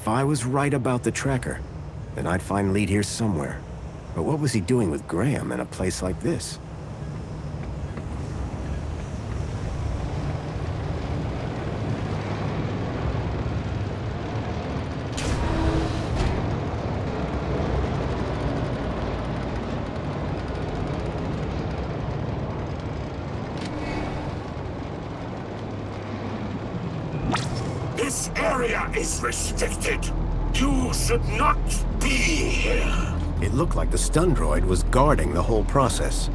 If I was right about the tracker, then I'd find Lead here somewhere. But what was he doing with Graham in a place like this? This area is restricted. You should not be here. It looked like the stun droid was guarding the whole process.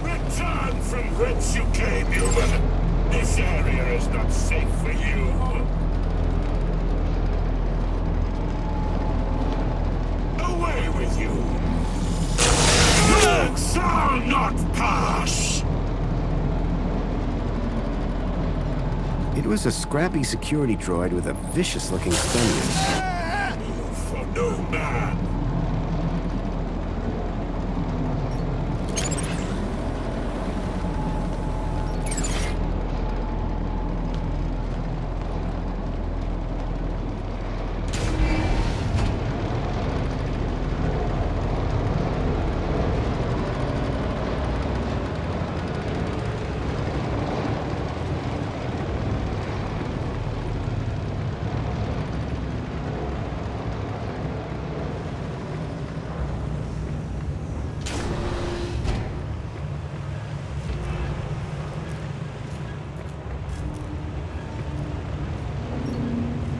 Return from whence you came, human. This area is not safe for you. Away with you. You shall not pass. It was a scrappy security droid with a vicious-looking stun use. For no man.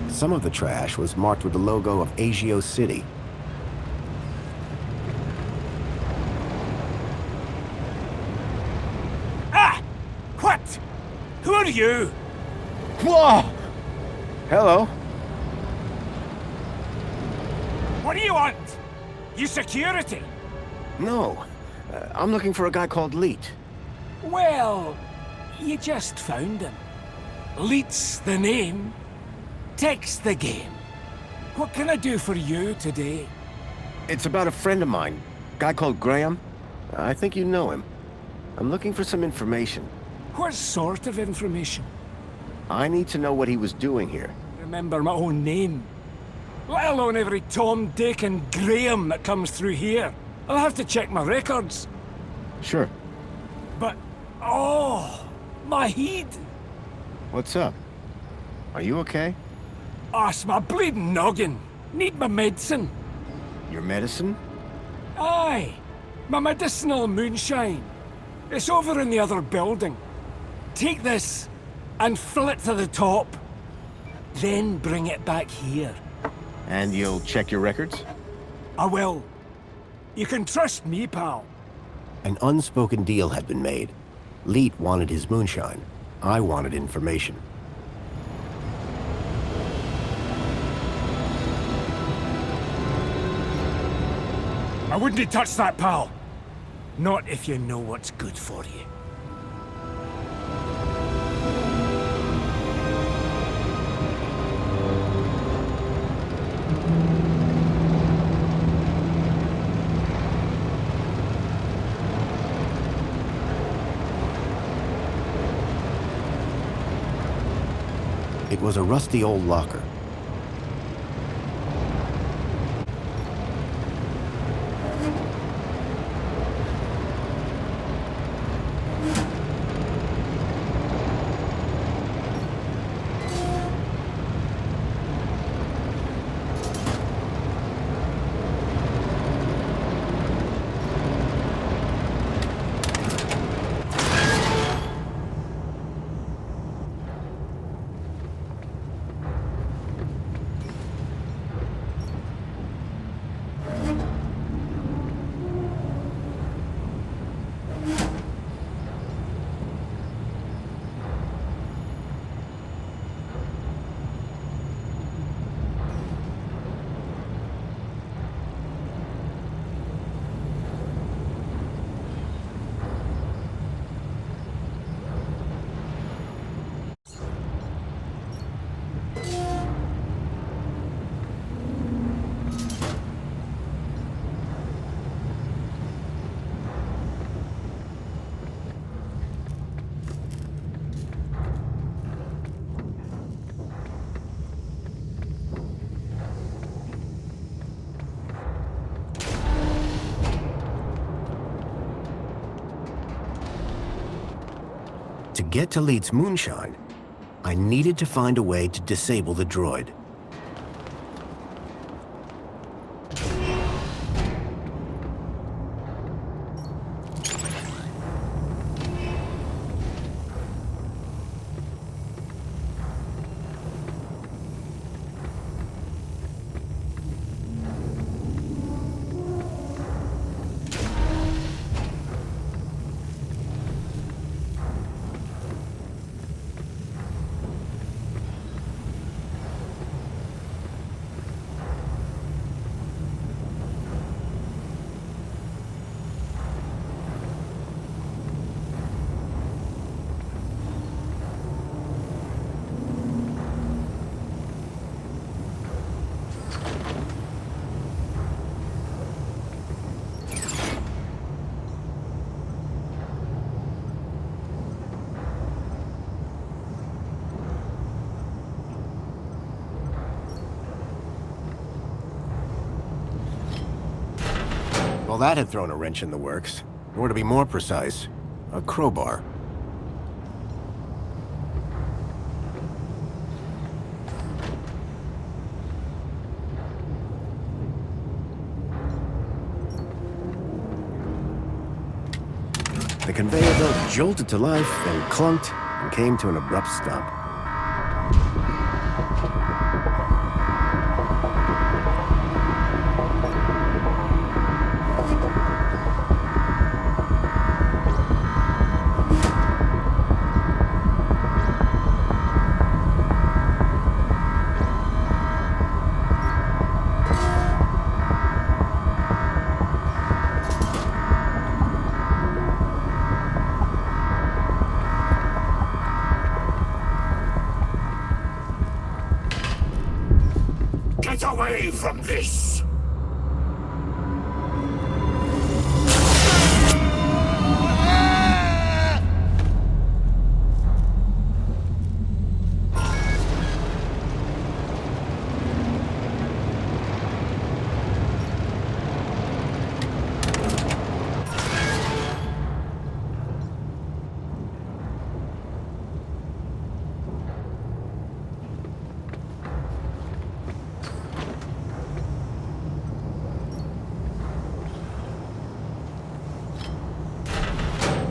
Some of the trash was marked with the logo of Agio City. Ah! What? Who are you? Whoa! Hello. What do you want? You security? No. I'm looking for a guy called Leet. Well, you just found him. Leet's the name. Tech's the game. What can I do for you today? It's about a friend of mine. Guy called Graham. I think you know him. I'm looking for some information. What sort of information? I need to know what he was doing here. Remember my own name. Let alone every Tom, Dick and Graham that comes through here. I'll have to check my records. Sure. But, oh, my head. What's up? Are you okay? It's my bleeding noggin. Need my medicine. Your medicine? Aye, my medicinal moonshine. It's over in the other building. Take this and fill it to the top. Then bring it back here. And you'll check your records? I will. You can trust me, pal. An unspoken deal had been made. Leet wanted his moonshine. I wanted information. I wouldn't touch that, pal. Not if you know what's good for you. It was a rusty old locker. To get to Leeds Moonshine, I needed to find a way to disable the droid. Well, that had thrown a wrench in the works. Or to be more precise, a crowbar. The conveyor belt jolted to life, then clunked, and came to an abrupt stop. Get away from this!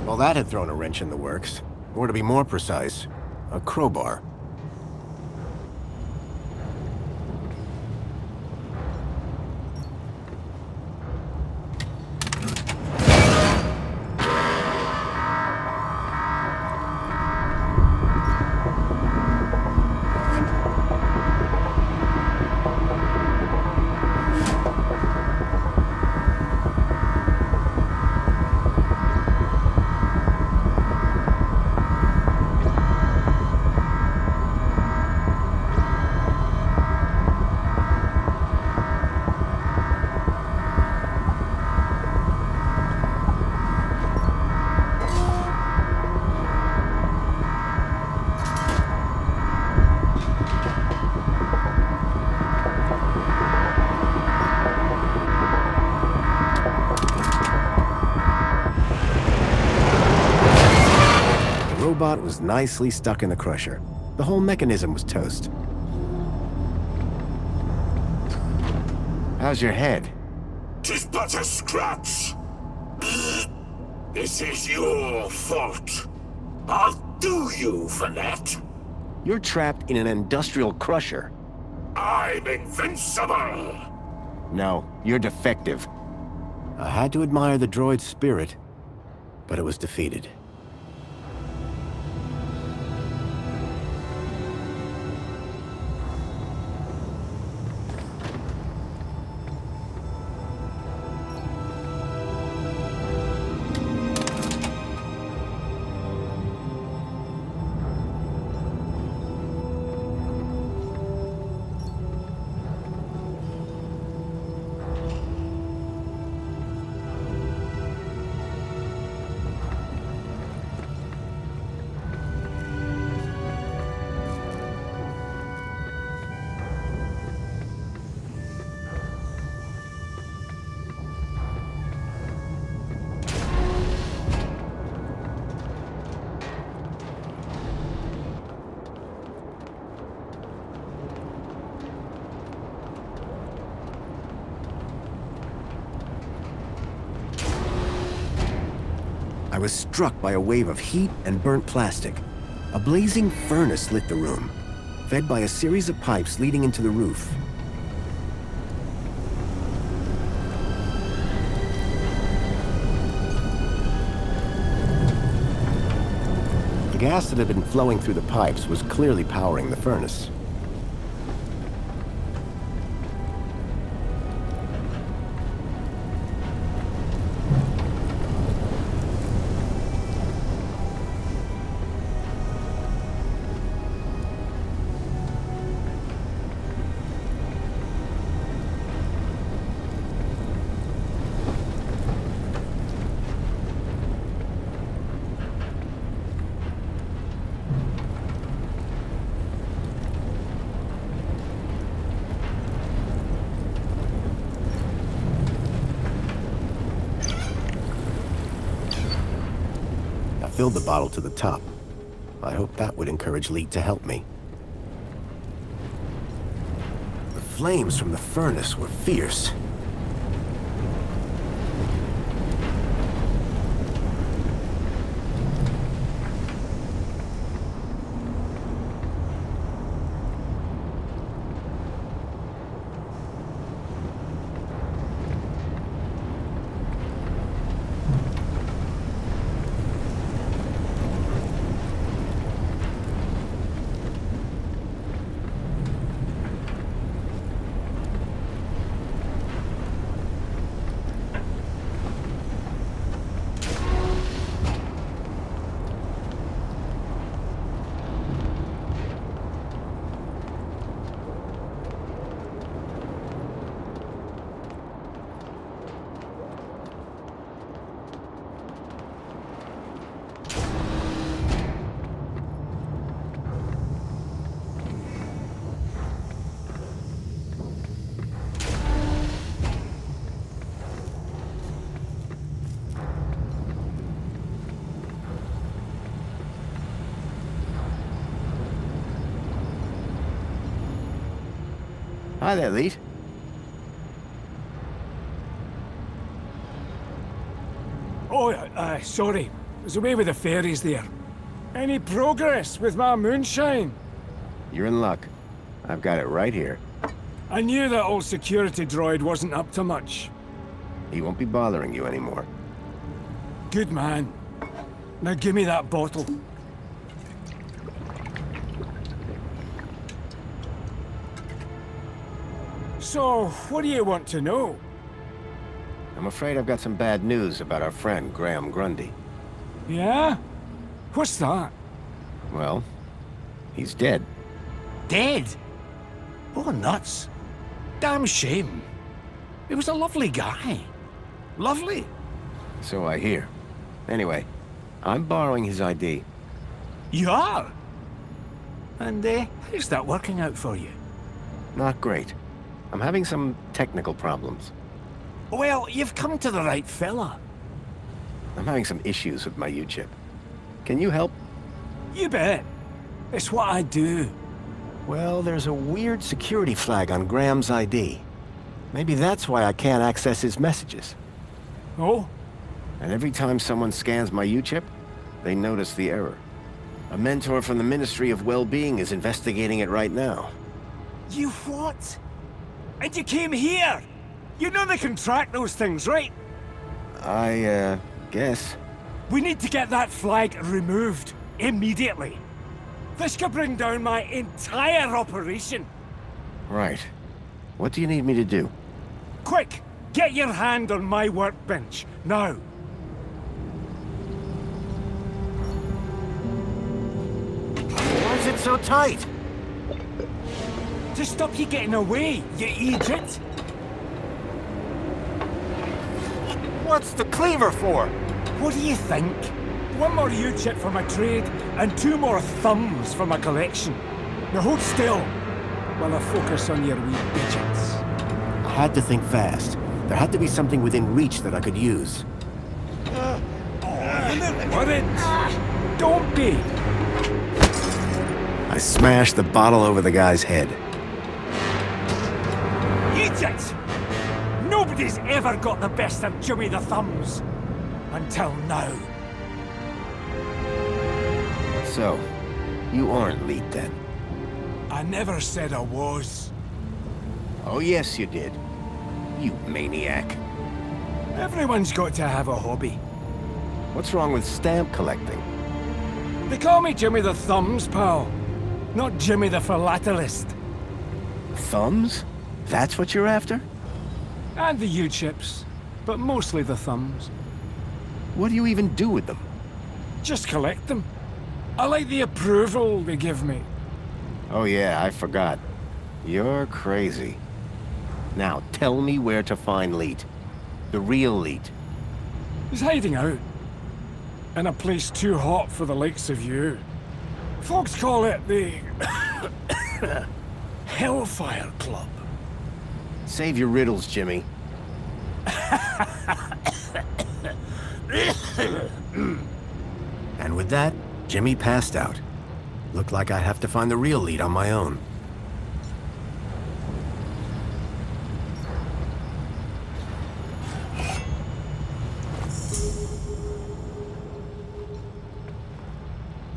Well, that had thrown a wrench in the works. Or to be more precise, a crowbar. The robot was nicely stuck in the crusher. The whole mechanism was toast. How's your head? 'Tis but a scratch. This is your fault. I'll do you for that. You're trapped in an industrial crusher. I'm invincible. No, you're defective. I had to admire the droid's spirit, but it was defeated. was struck by a wave of heat and burnt plastic. A blazing furnace lit the room, fed by a series of pipes leading into the roof. The gas that had been flowing through the pipes was clearly powering the furnace. Filled the bottle to the top. I hoped that would encourage Lee to help me. The flames from the furnace were fierce. Hi there, Leet. Oh, sorry. I was away with the fairies there. Any progress with my moonshine? You're in luck. I've got it right here. I knew that old security droid wasn't up to much. He won't be bothering you anymore. Good man. Now give me that bottle. So, what do you want to know? I'm afraid I've got some bad news about our friend, Graham Grundy. Yeah? What's that? Well, he's dead. Dead? Oh, nuts. Damn shame. He was a lovely guy. Lovely. So I hear. Anyway, I'm borrowing his ID. You are? And, how's that working out for you? Not great. I'm having some technical problems. Well, you've come to the right fella. I'm having some issues with my U-chip. Can you help? You bet. It's what I do. Well, there's a weird security flag on Graham's ID. Maybe that's why I can't access his messages. Oh? And every time someone scans my U-chip, they notice the error. A mentor from the Ministry of Well-Being is investigating it right now. You what? And you came here? You know they can track those things, right? I, guess. We need to get that flag removed. Immediately. This could bring down my entire operation. Right. What do you need me to do? Quick! Get your hand on my workbench, now! Why is it so tight? To stop you getting away, you idiot! What's the cleaver for? What do you think? One more U-chip for my trade, and 2 more thumbs for my collection. Now hold still, while I focus on your wee digits. I had to think fast. There had to be something within reach that I could use. Worried? Don't be! I smashed the bottle over the guy's head. Idiot! Nobody's ever got the best of Jimmy the Thumbs. Until now. So, you aren't Leet then? I never said I was. Oh yes you did. You maniac. Everyone's got to have a hobby. What's wrong with stamp collecting? They call me Jimmy the Thumbs, pal. Not Jimmy the Philatelist. Thumbs? That's what you're after? And the U-chips, but mostly the thumbs. What do you even do with them? Just collect them. I like the approval they give me. Oh yeah, I forgot. You're crazy. Now, tell me where to find Leet. The real Leet. He's hiding out. In a place too hot for the likes of you. Folks call it the... Hellfire Club. Save your riddles, Jimmy. And with that, Jimmy passed out. Looked like I'd have to find the real Leet on my own.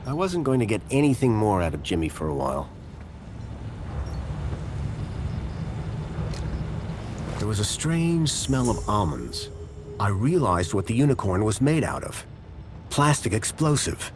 I wasn't going to get anything more out of Jimmy for a while. There was a strange smell of almonds. I realized what the unicorn was made out of. Plastic explosive.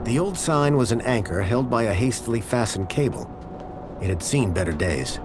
The old sign was an anchor held by a hastily fastened cable. It had seen better days.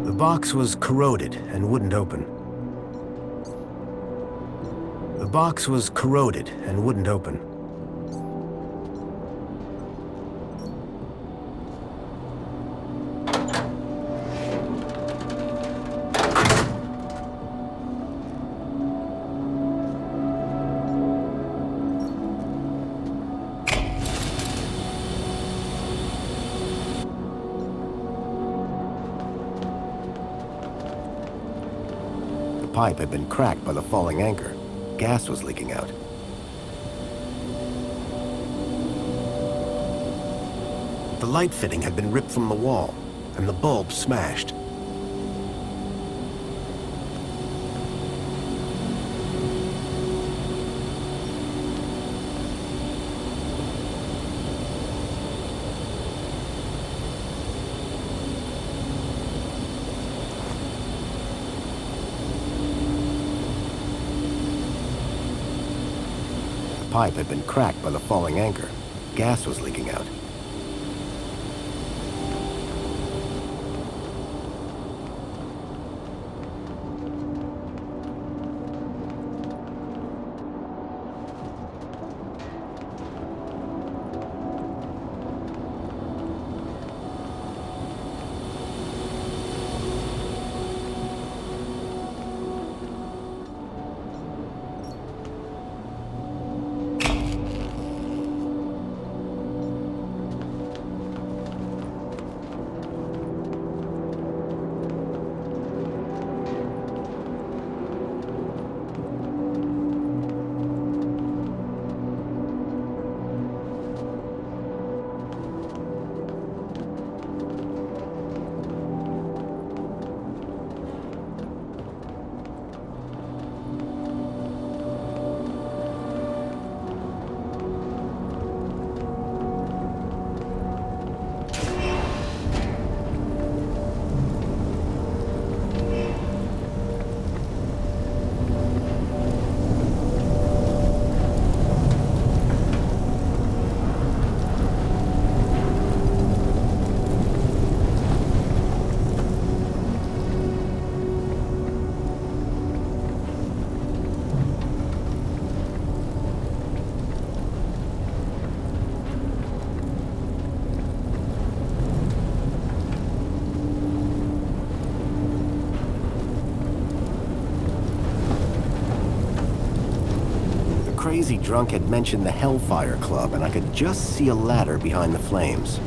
The box was corroded and wouldn't open. The box was corroded and wouldn't open. The pipe had been cracked by the falling anchor. Gas was leaking out. The light fitting had been ripped from the wall, and the bulb smashed. The pipe had been cracked by the falling anchor. Gas was leaking out. crazy drunk had mentioned the Hellfire Club, and I could just see a ladder behind the flames.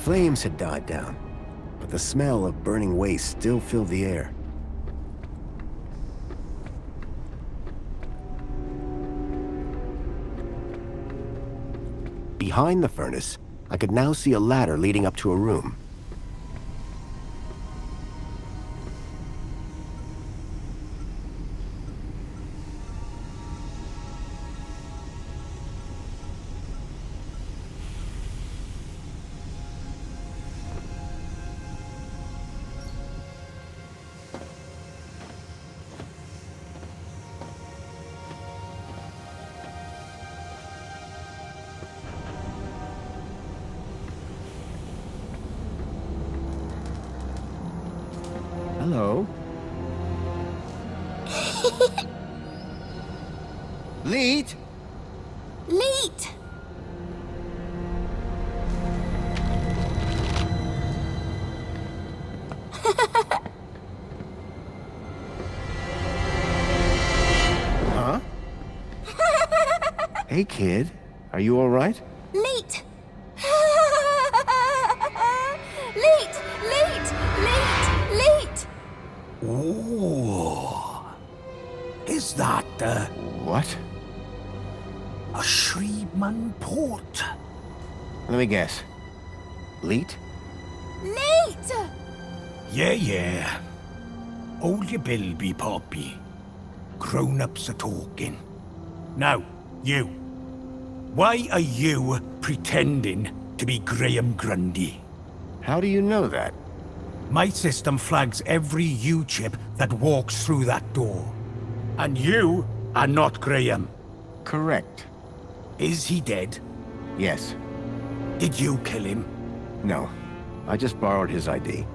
The flames had died down, but the smell of burning waste still filled the air. Behind the furnace, I could now see a ladder leading up to a room. Hello? Leet? Leet! Huh? Hey, kid. Are you all right? Leet! Leet! Leet! Leet! Leet! Oh. Is that What? a Shreedman port? Let me guess. Leet? Leet! Yeah. Hold your bill, be poppy. Grown-ups are talking. Now, you. Why are you pretending to be Graham Grundy? How do you know that? My system flags every U-chip that walks through that door. And you are not Graham. Correct. Is he dead? Yes. Did you kill him? No. I just borrowed his ID.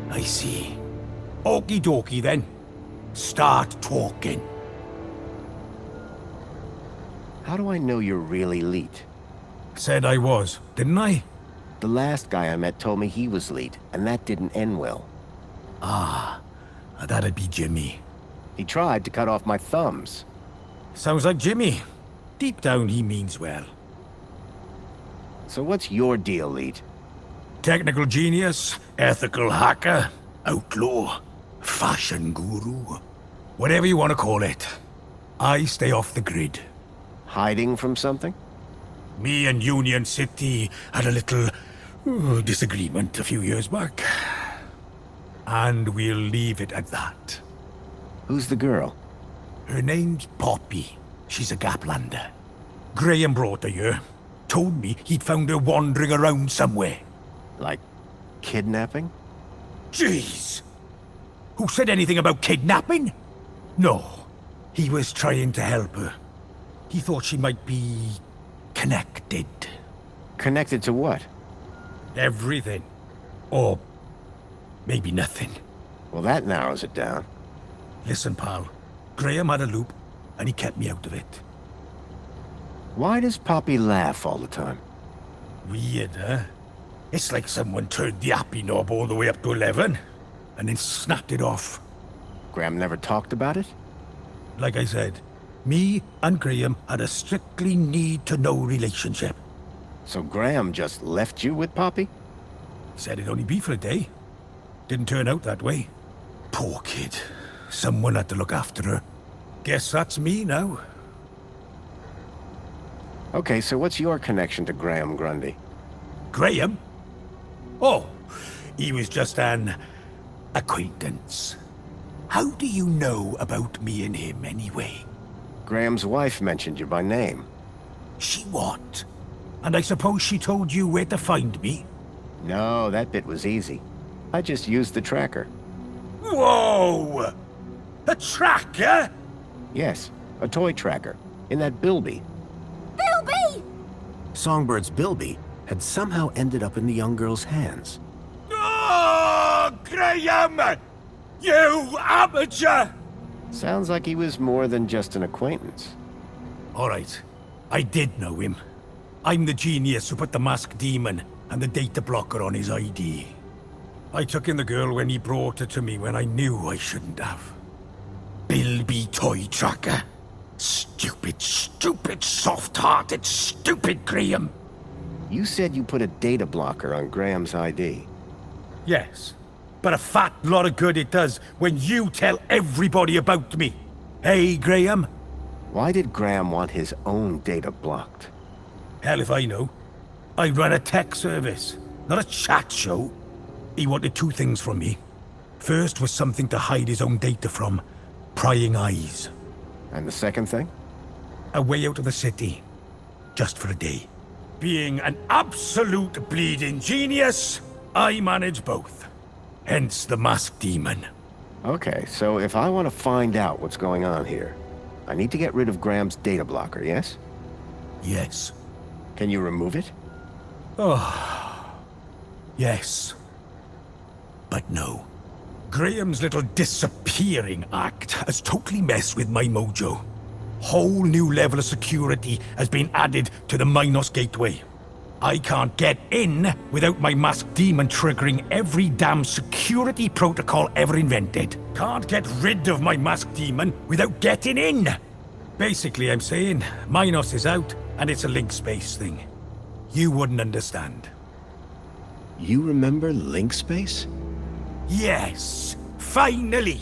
I see. Okie dokie then. Start talking. How do I know you're really Leet? Said I was, didn't I? The last guy I met told me he was Leet, and that didn't end well. That'd be Jimmy. He tried to cut off my thumbs. Sounds like Jimmy. Deep down he means well. So what's your deal, Leet? Technical genius, ethical hacker. outlaw, fashion guru, whatever you want to call it. I stay off the grid. Hiding from something? Me and Union had a little disagreement a few years back. And we'll leave it at that. Who's the girl? Her name's Poppy. She's a Gaplander. Graham brought her here. Told me he'd found her wandering around somewhere. Like kidnapping? Jeez! Who said anything about kidnapping? No. He was trying to help her. He thought she might be connected. Connected to what? Everything. Or maybe nothing. Well, that narrows it down. Listen, pal. Graham had a loop, and he kept me out of it. Why does Poppy laugh all the time? Weird, huh? It's like someone turned the happy knob all the way up to 11, and then snapped it off. Graham never talked about it? Like I said, me and Graham had a strictly need-to-know relationship. So Graham just left you with Poppy? Said it'd only be for a day. Didn't turn out that way. Poor kid. Someone had to look after her. Guess that's me now. Okay, so what's your connection to Graham Grundy? Graham? Oh, he was just an acquaintance. How do you know about me and him anyway? Graham's wife mentioned you by name. She what? And I suppose she told you where to find me? No, that bit was easy. I just used the tracker. Whoa! A tracker? Yes, a toy tracker. In that bilby. Bilby! Songbird's bilby had somehow ended up in the young girl's hands. Oh, Graham! You amateur! Sounds like he was more than just an acquaintance. All right, I did know him. I'm the genius who put the masked demon and the data blocker on his ID. I took in the girl when he brought her to me when I knew I shouldn't have. Bilby toy tracker. Stupid, soft-hearted, stupid Graham. You said you put a data blocker on Graham's ID. Yes, but a fat lot of good it does when you tell everybody about me. Hey, Graham? Why did Graham want his own data blocked? Hell if I know. I run a tech service, not a chat show. He wanted two things from me. First was something to hide his own data from. Prying eyes. And the second thing? A way out of the city. Just for a day. Being an absolute bleeding genius, I manage both. Hence the masked demon. Okay, so if I want to find out what's going on here, I need to get rid of Graham's data blocker, yes? Yes. Can you remove it? Oh. Yes. But no. Graham's little disappearing act has totally messed with my mojo. Whole new level of security has been added to the Minos Gateway. I can't get in without my masked demon triggering every damn security protocol ever invented. Can't get rid of my masked demon without getting in. Basically, I'm saying Minos is out and it's a link space thing. You wouldn't understand. You remember link space? Yes, finally.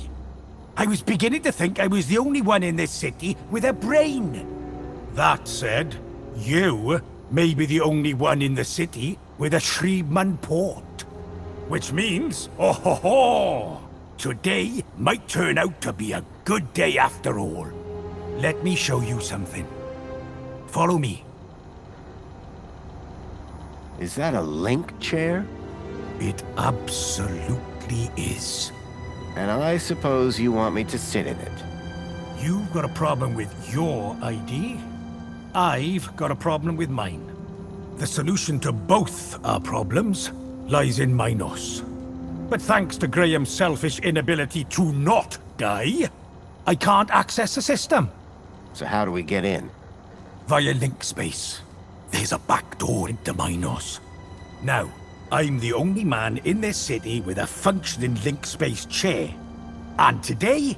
I was beginning to think I was the only one in this city with a brain. That said, you may be the only one in the city with a Shriman port. Which means, oh ho ho, today might turn out to be a good day after all. Let me show you something. Follow me. Is that a link chair? It absolutely is. And I suppose you want me to sit in it. You've got a problem with your ID. I've got a problem with mine. The solution to both our problems lies in Minos. But thanks to Graham's selfish inability to not die, I can't access the system. So how do we get in? Via link space. There's a back door into Minos. Now, I'm the only man in this city with a functioning link space chair. And today,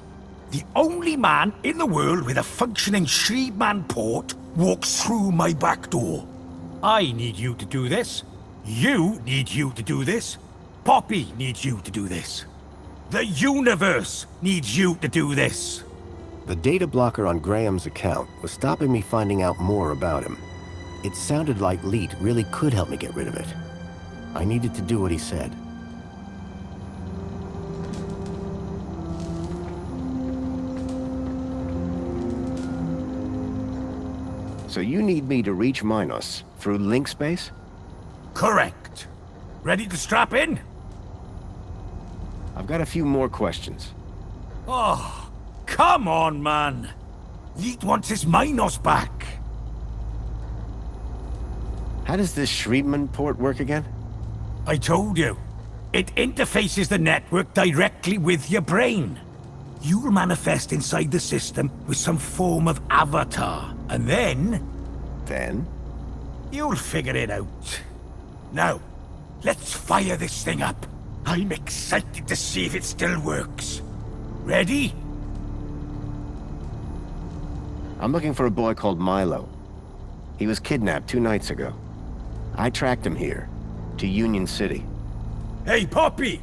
the only man in the world with a functioning Shriman port walks through my back door. I need you to do this. You need you to do this. Poppy needs you to do this. The universe needs you to do this. The data blocker on Graham's account was stopping me finding out more about him. It sounded like Leet really could help me get rid of it. I needed to do what he said. So you need me to reach Minos through link space? Correct. Ready to strap in? I've got a few more questions. Oh, come on, man. Leet wants his Minos back. How does this Shriepman port work again? I told you. It interfaces the network directly with your brain. You'll manifest inside the system with some form of avatar, and then... Then? You'll figure it out. Now, let's fire this thing up. I'm excited to see if it still works. Ready? I'm looking for a boy called Milo. He was kidnapped 2 nights ago. I tracked him here, to Union City. Hey, Poppy!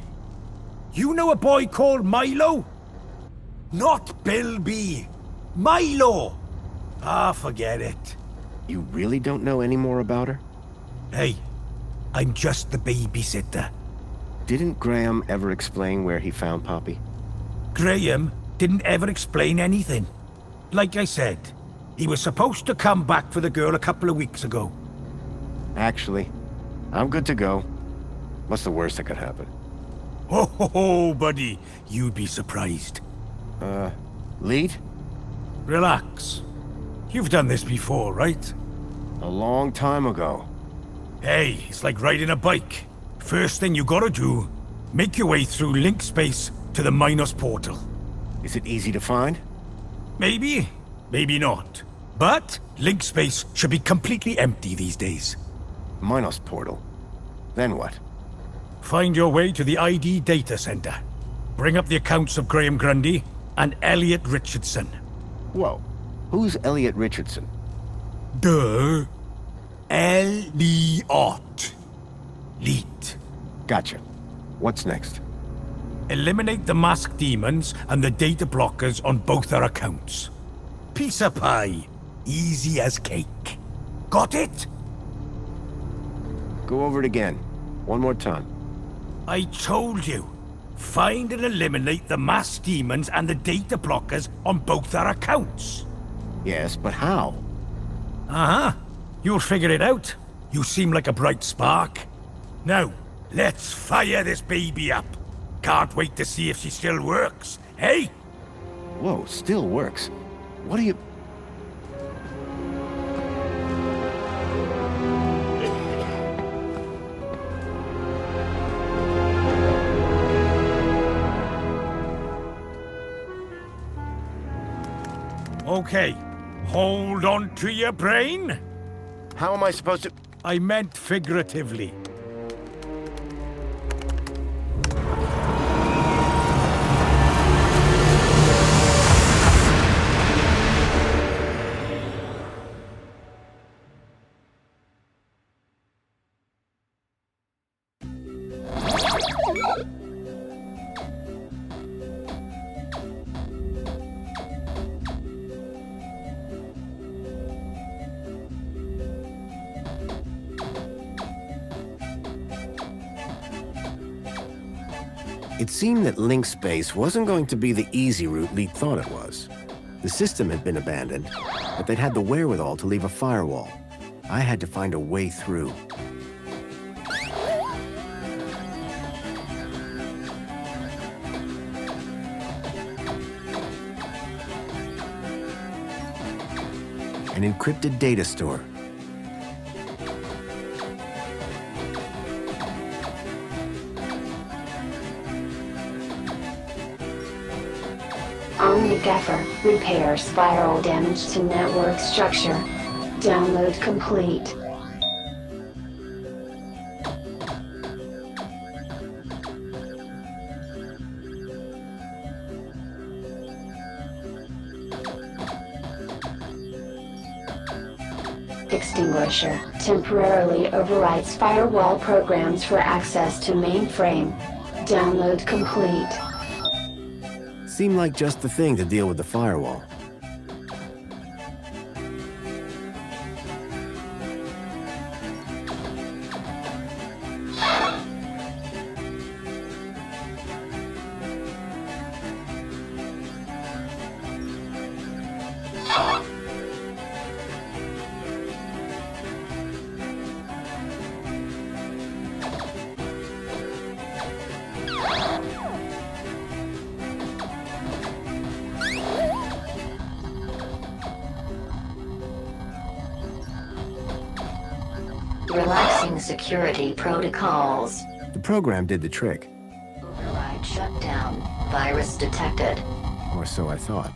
You know a boy called Milo? Not Bill B. Milo! Ah, forget it. You really don't know any more about her? Hey, I'm just the babysitter. Didn't Graham ever explain where he found Poppy? Graham didn't ever explain anything. Like I said, he was supposed to come back for the girl a couple of weeks ago. Actually, I'm good to go. What's the worst that could happen? Oh, buddy, you'd be surprised. Lead? Relax. You've done this before, right? A long time ago. Hey, it's like riding a bike. First thing you gotta do, make your way through link space to the Minos portal. Is it easy to find? Maybe, maybe not. But link space should be completely empty these days. Minos portal. Then what? Find your way to the ID data center. Bring up the accounts of Graham Grundy and Elliot Richardson. Whoa. Who's Elliot Richardson? Duh. Elliot. Leet. Gotcha. What's next? Eliminate the masked demons and the data blockers on both our accounts. Piece of pie. Easy as cake. Got it? Go over it again. One more time. I told you. Find and eliminate the masked demons and the data blockers on both our accounts. Yes, but how? Uh-huh. You'll figure it out. You seem like a bright spark. Now, let's fire this baby up. Can't wait to see if she still works, hey? Whoa, still works. What do you... Okay, hold on to your brain. How am I supposed to... I meant figuratively. It seemed that link space wasn't going to be the easy route Leet thought it was. The system had been abandoned, but they'd had the wherewithal to leave a firewall. I had to find a way through. An encrypted data store. Gaffer, repair spiral damage to network structure. Download complete. Extinguisher temporarily overwrites firewall programs for access to mainframe. Download complete. Seemed like just the thing to deal with the firewall. Relaxing security protocols. The program did the trick, Override shutdown. Virus detected. or so I thought.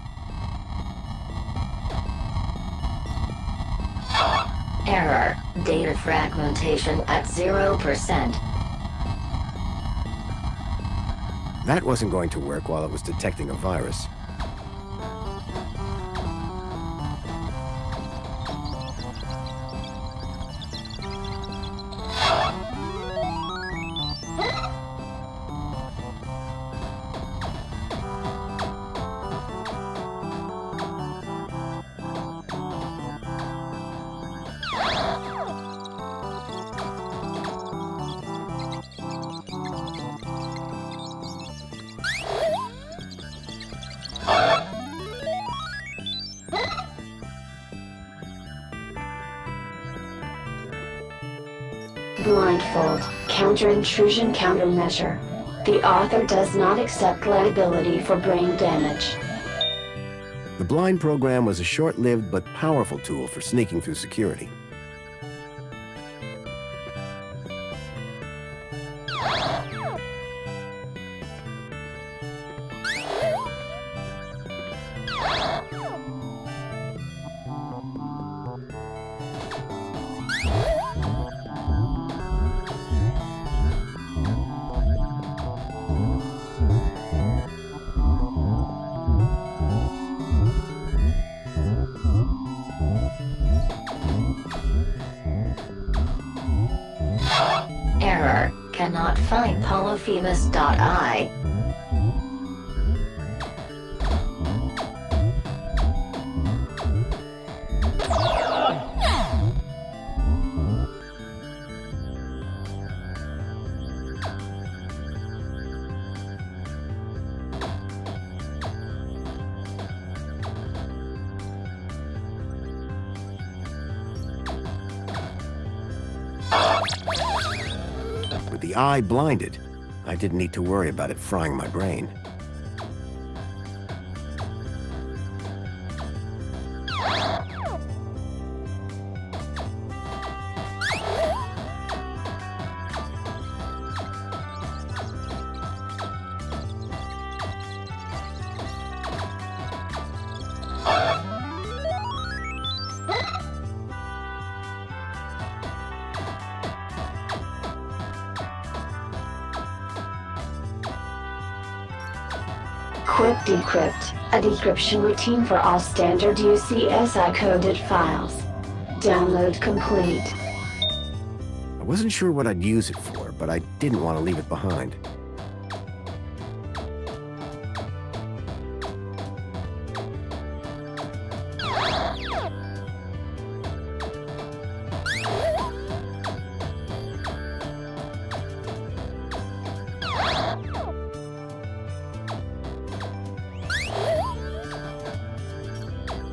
Error. Data fragmentation at 0%. That wasn't going to work while it was detecting a virus. Blindfold. Counter-intrusion countermeasure. The author does not accept liability for brain damage. The blind program was a short-lived but powerful tool for sneaking through security. Error. Cannot find polyphemus.I. With the eye blinded, I didn't need to worry about it frying my brain. Quick Decrypt, a decryption routine for all standard UCSI coded files. Download complete. I wasn't sure what I'd use it for, but I didn't want to leave it behind.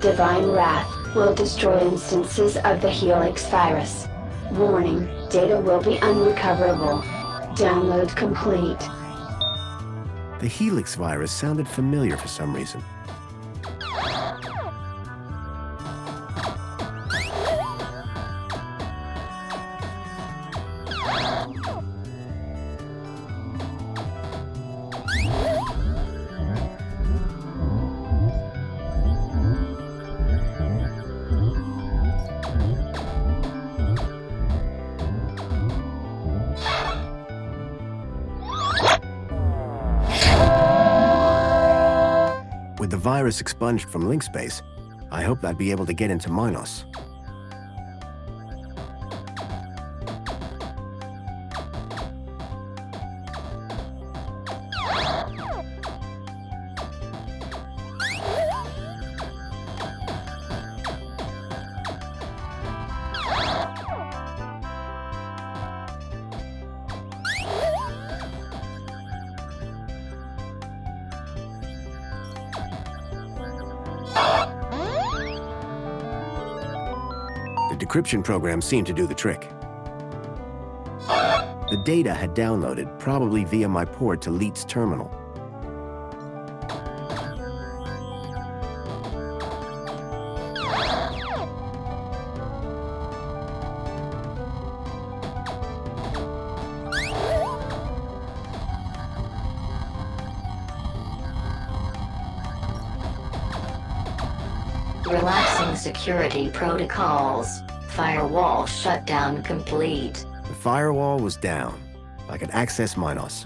Divine Wrath will destroy instances of the Helix virus. Warning, data will be unrecoverable. Download complete. The Helix virus sounded familiar for some reason. With the virus expunged from link space, I hoped I'd be able to get into Minos. encryption program seemed to do the trick. The data had downloaded, probably via my port to Leet's terminal. Relaxing security protocols. Firewall shutdown complete. The firewall was down. I could access Minos.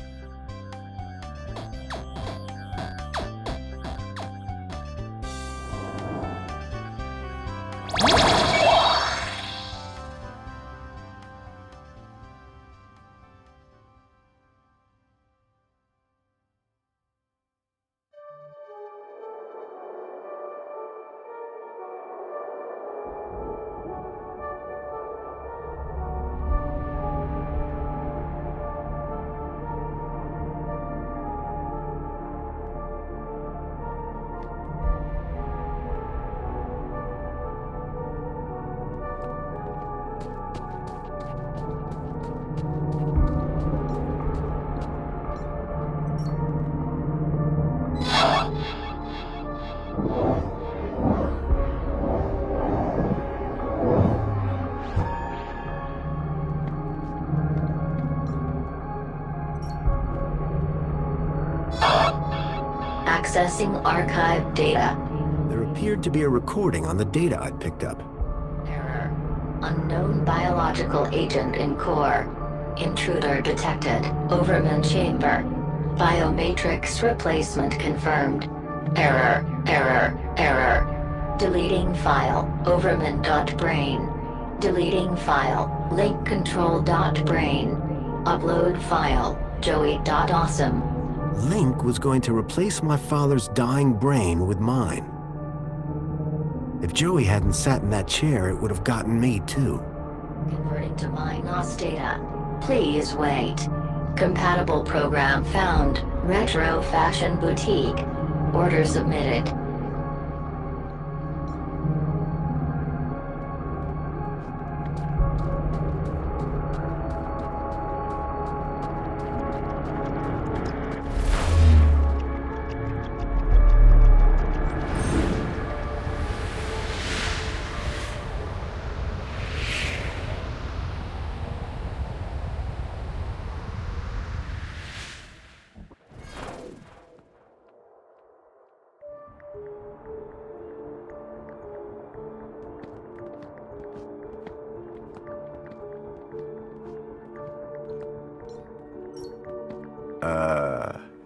Accessing archived data. There appeared to be a recording on the data I'd picked up. Error. Unknown biological agent in core. Intruder detected. Overman chamber. Biomatrix replacement confirmed. Error. Error. Error. Deleting file. Overman.brain. Deleting file. Link control.brain. Upload file. Joey.awesome. Link was going to replace my father's dying brain with mine. If Joey hadn't sat in that chair, it would have gotten me too. Converting to Minos data. Please wait. Compatible program found. Retro Fashion Boutique. Order submitted.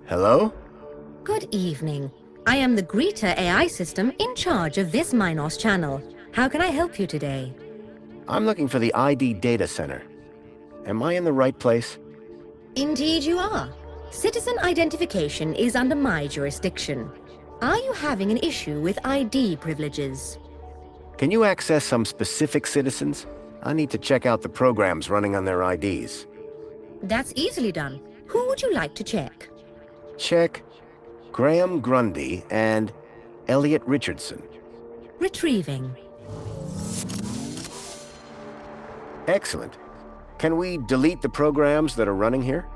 Hello? Good evening. I am the Greeter AI system in charge of this Minos channel. How can I help you today? I'm looking for the ID data center. Am I in the right place? Indeed you are. Citizen identification is under my jurisdiction. Are you having an issue with ID privileges? Can you access some specific citizens? I need to check out the programs running on their IDs. That's easily done. Who would you like to check? Check Graham Grundy and Elliot Richardson. Retrieving. Excellent. Can we delete the programs that are running here?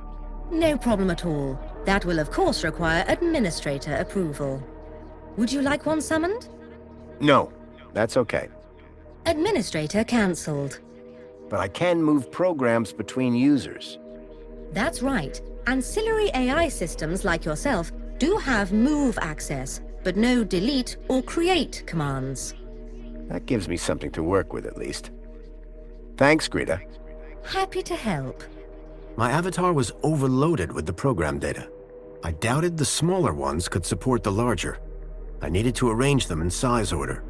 No problem at all. That will of course require administrator approval. Would you like one summoned? No, that's okay. Administrator cancelled. But I can move programs between users. That's right. Ancillary AI systems like yourself do have move access, but no delete or create commands. That gives me something to work with at least. Thanks, Greta. Happy to help. My avatar was overloaded with the program data. I doubted the smaller ones could support the larger. I needed to arrange them in size order.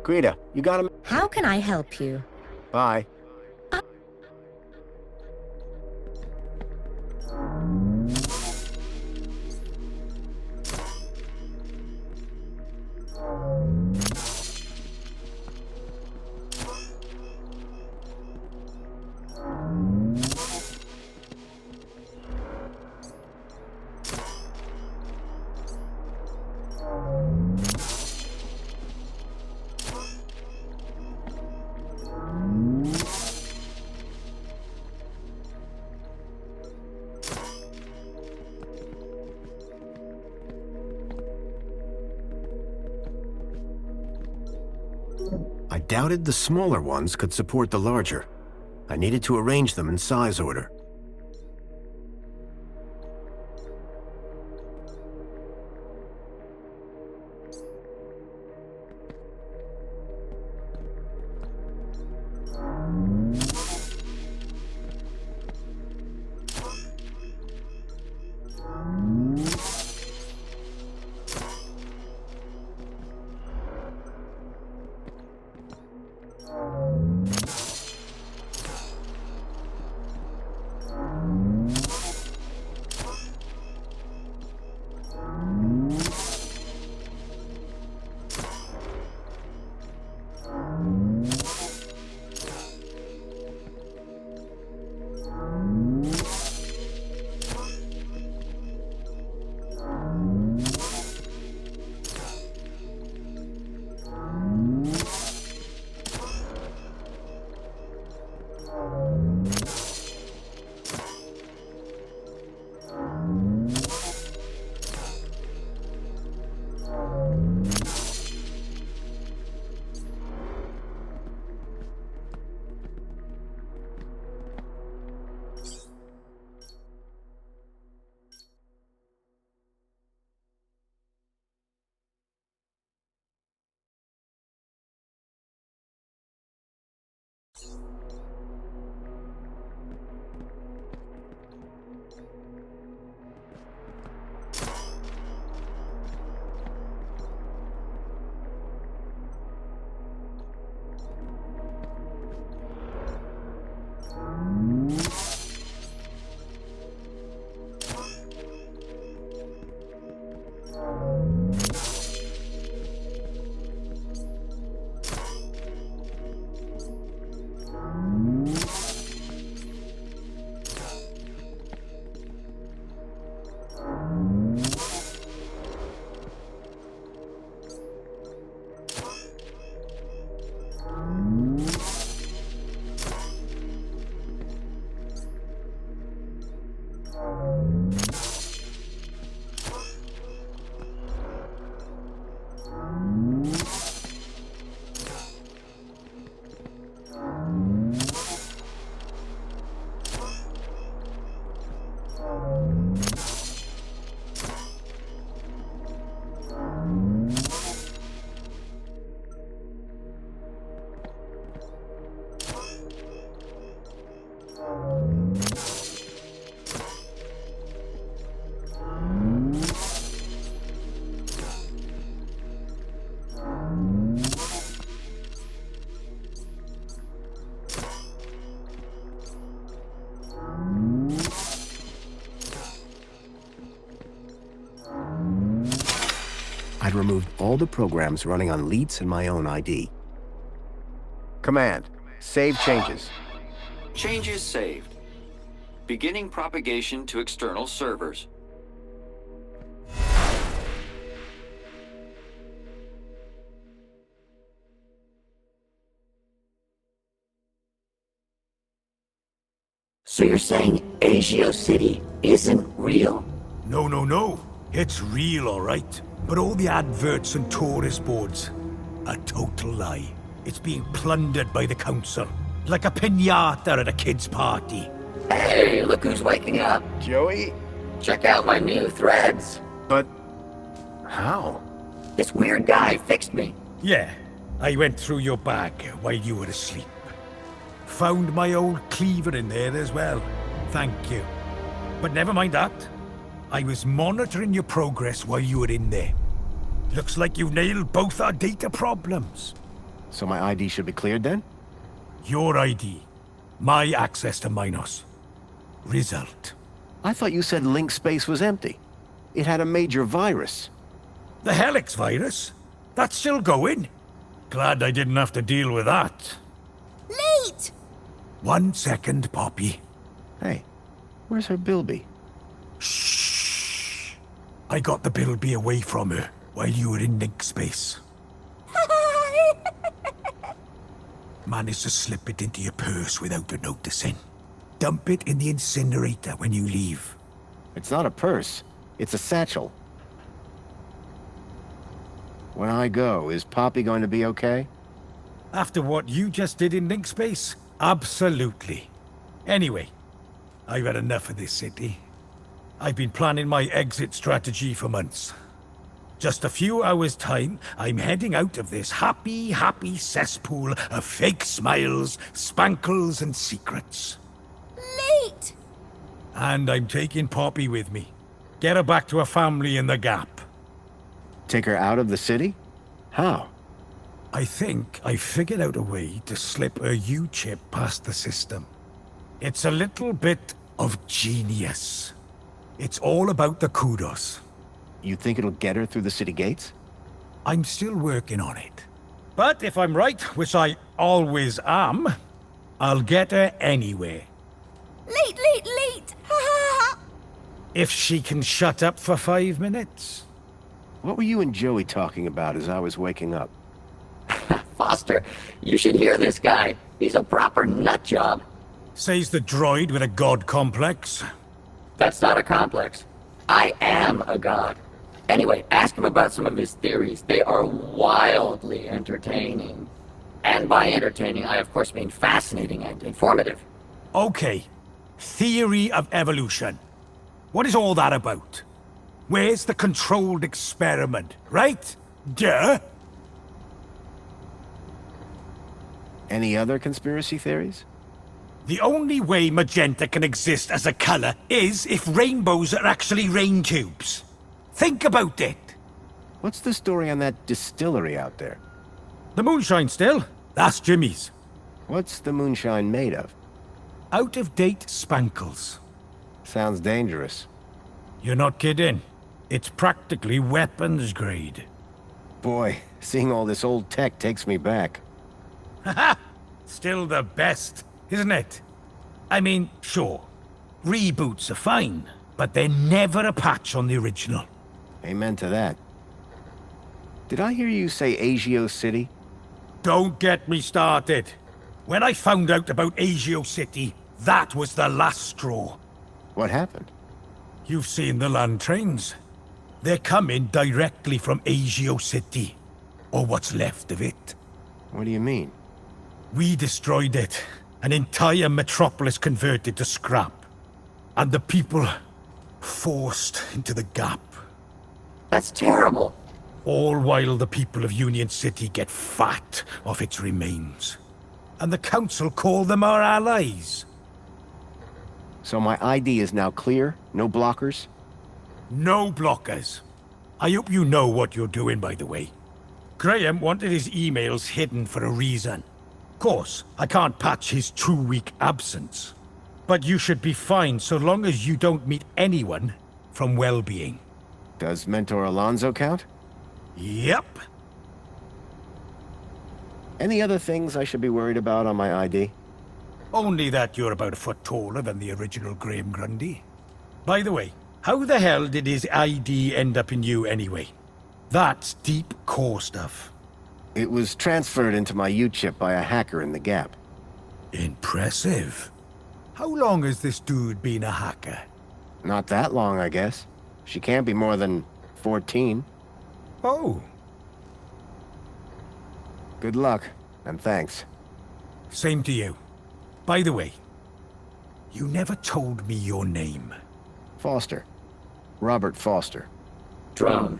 Greta, you got him? How can I help you? Bye. I doubted the smaller ones could support the larger. I needed to arrange them in size order. I'd removed all the programs running on Leets and my own ID. Command. Save changes. Changes saved. Beginning propagation to external servers. So you're saying Agio City isn't real? No. It's real, all right. But all the adverts and tourist boards, a total lie. It's being plundered by the council, like a piñata at a kid's party. Hey, look who's waking up. Joey? Check out my new threads. But... how? This weird guy fixed me. Yeah, I went through your bag while you were asleep. Found my old cleaver in there as well. Thank you. But never mind that. I was monitoring your progress while you were in there. Looks like you nailed both our data problems. So my ID should be cleared then? Your ID. My access to Minos. Result. I thought you said link space was empty. It had a major virus. The Helix virus? That's still going? Glad I didn't have to deal with that. Late! 1 second, Poppy. Hey, where's her Bilby? Shh. I got the Bilby away from her while you were in link space. Managed to slip it into your purse without her noticing. Dump it in the incinerator when you leave. It's not a purse. It's a satchel. When I go, is Poppy going to be okay? After what you just did in Link Space? Absolutely. Anyway, I've had enough of this city. I've been planning my exit strategy for months. Just a few hours' time, I'm heading out of this happy cesspool of fake smiles, spankles, and secrets. Late! And I'm taking Poppy with me. Get her back to her family in the Gap. Take her out of the city? How? I think I figured out a way to slip a U-chip past the system. It's a little bit of genius. It's all about the kudos. You think it'll get her through the city gates? I'm still working on it. But if I'm right, which I always am, I'll get her anyway. Late, late, late! Ha ha ha! If she can shut up for 5 minutes. What were you and Joey talking about as I was waking up? Foster, you should hear this guy. He's a proper nut job. Says the droid with a god complex. That's not a complex. I am a god. Anyway, ask him about some of his theories. They are wildly entertaining. And by entertaining, I of course mean fascinating and informative. Okay. Theory of evolution. What is all that about? Where's the controlled experiment, right? Duh! Any other conspiracy theories? The only way magenta can exist as a color is if rainbows are actually rain tubes. Think about it. What's the story on that distillery out there? The moonshine still? That's Jimmy's. What's the moonshine made of? Out-of-date spankles. Sounds dangerous. You're not kidding. It's practically weapons grade. Boy, seeing all this old tech takes me back. Haha! Still the best, isn't it? I mean, sure. Reboots are fine, but they're never a patch on the original. Amen to that. Did I hear you say Agio City? Don't get me started. When I found out about Agio City, that was the last straw. What happened? You've seen the land trains. They're coming directly from Agio City. Or what's left of it. What do you mean? We destroyed it. An entire metropolis converted to scrap. And the people forced into the Gap. That's terrible. All while the people of Union City get fat off its remains. And the Council call them our allies. So my ID is now clear? No blockers? No blockers. I hope you know what you're doing, by the way. Graham wanted his emails hidden for a reason. Of course, I can't patch his 2-week absence. But you should be fine so long as you don't meet anyone from well-being. Does Mentor Alonso count? Yep. Any other things I should be worried about on my ID? Only that you're about a foot taller than the original Graham Grundy. By the way, how the hell did his ID end up in you anyway? That's deep core stuff. It was transferred into my U-chip by a hacker in the Gap. Impressive. How long has this dude been a hacker? Not that long, I guess. She can't be more than 14. Oh. Good luck, and thanks. Same to you. By the way, you never told me your name. Foster. Robert Foster. Drone.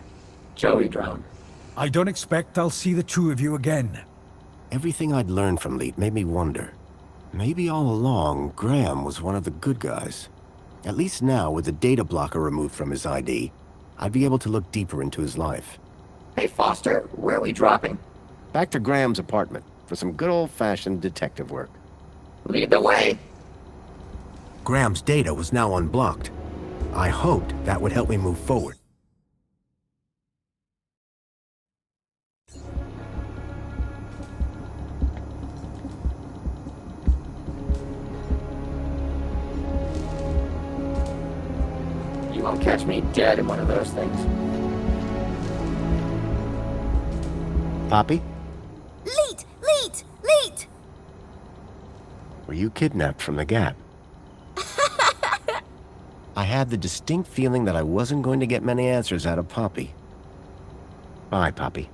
Joey Drone. I don't expect I'll see the two of you again. Everything I'd learned from Leet made me wonder. Maybe all along, Graham was one of the good guys. At least now, with the data blocker removed from his ID, I'd be able to look deeper into his life. Hey, Foster, where are we dropping? Back to Graham's apartment for some good old-fashioned detective work. Lead the way. Graham's data was now unblocked. I hoped that would help me move forward. You won't catch me dead in one of those things. Poppy? Leet! Leet! Leet! Were you kidnapped from the Gap? I had the distinct feeling that I wasn't going to get many answers out of Poppy. Bye, Poppy.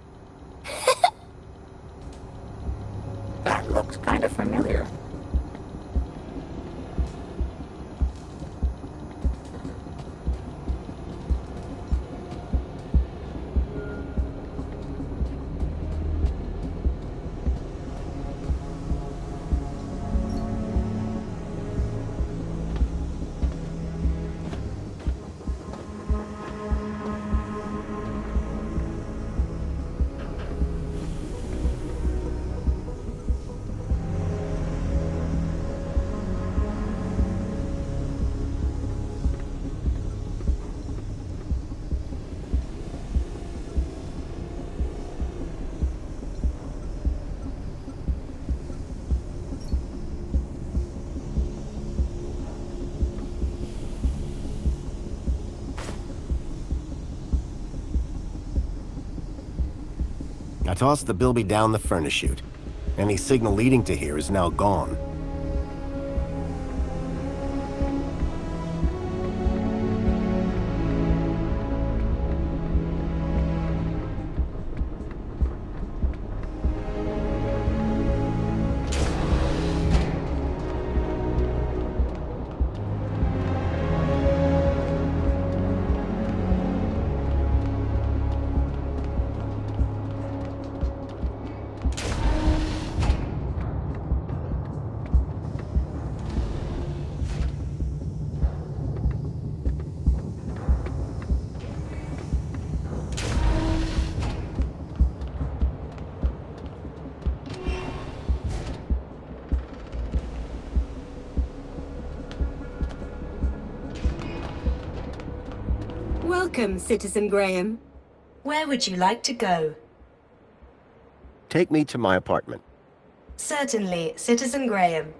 I tossed the bilby down the furnace chute. Any signal leading to here is now gone. Welcome, Citizen Graham. Where would you like to go? Take me to my apartment. Certainly, Citizen Graham.